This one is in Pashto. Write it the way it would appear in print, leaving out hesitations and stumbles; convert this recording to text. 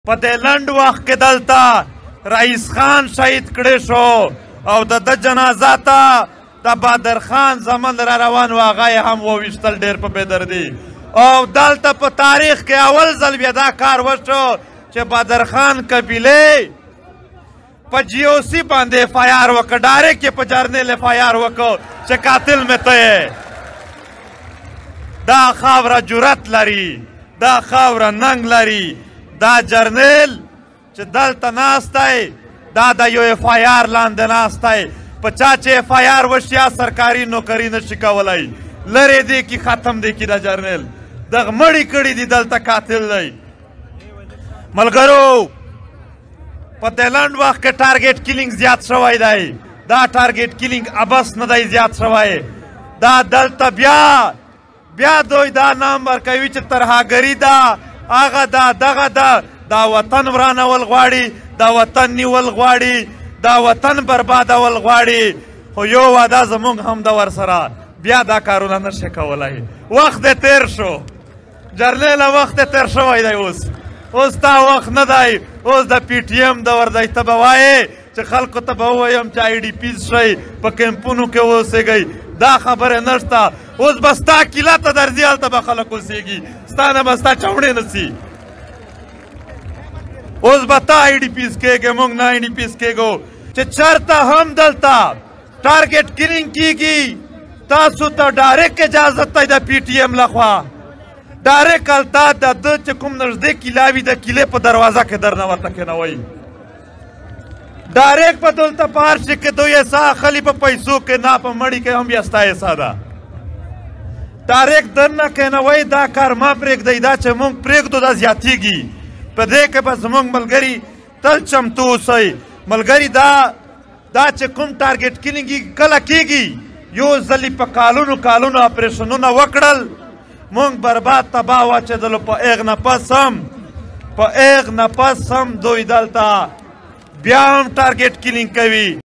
په دې لنډ وخت کې دلته رئیس خان شهید کړی شو او د ده جنازه ته د بادر خان زمن را روان و هغه یې هم وویشتل ډېر په بېدردي او دلته په تاریخ کې اول ځل بیا دا کار وشو چې بادر خان قبیلې په جی او سی باندې اف آی آر وکړه ډایرکټ یې په جرنیل اف آی آر وکړو چې قاتل مې ته یې دا خاوره جرأت لري دا خاوره ننګ لري دا جرنیل چې دلته ناست دی دا د یو اف آی آر لاندې ناست دی په چا چې اف آی آر وشي یا سرکاري نوکري نشي کولی لرې دی کې ختم دی کې دا جرنیل دغه مړی کړي دي دلته قاتل دی ملګرو په دې لنډ وخت کې ټارګېټ کیلینګ زیات شوی دی دا ټارګېټ کیلینګ ابس نه دی زیات شوی دا دلته بیا دوی دا نام ورکوي چې ترهاګري ده هغه ده دغه ده دا وطن ورانول غواړي دا وطن نیول غواړي دا وطن بربادول غواړي خو یو واده زموږ هم ده ورسره بیا دا کارونه نشي کولی وخت دې تیر شو جرنیله وخت دې تیر شوی دی اوس تا وخت نه دی اوس د پی ټي ایم دور دی ته به وایې چې خلکو ته به ووایم چې آی ډي پیز شئ په کیمپونو کې اوسېږئ دا خبره نشته اوس به ستا کیله ته درځي هلته به خلک اوسېږي ستا نه به ستا چوڼې نسي اوس به ته آی ډي پیز کېږې موږ نه آی ډي پیز کېږو چې چېرته هم دلته ټارګېټ کیلینګ کېږي تاسو ته ډایرکټ اجازت دی د پی ټي ایم لخوا ډایرکټ هلته د ده چې کوم نږدې کیله وي د کیلې په دروازه کې درنه ورته کېنوئ ډایرکټ به دلته په هر شي کې دوی حصه اخلي په پیسو کې نه په مړي کې هم بیا ستا حصه ده ډایرکټ درنه کېنوئ دا کار مه پرېږدئ دا چې موږ پرېږدو دا زیاتېږي په دې کې به زموږ ملګري تل چمتو اوسئ ملګري دا چې کوم ټارګېټ کیلینګ کله کېږي یو ځلې په کالونو اپریشنونه وکړل موږ برباد تباه واچېدلو په ایغ نه پس هم دوی دلته بیا هم ټارګېټ کیلینګ کوي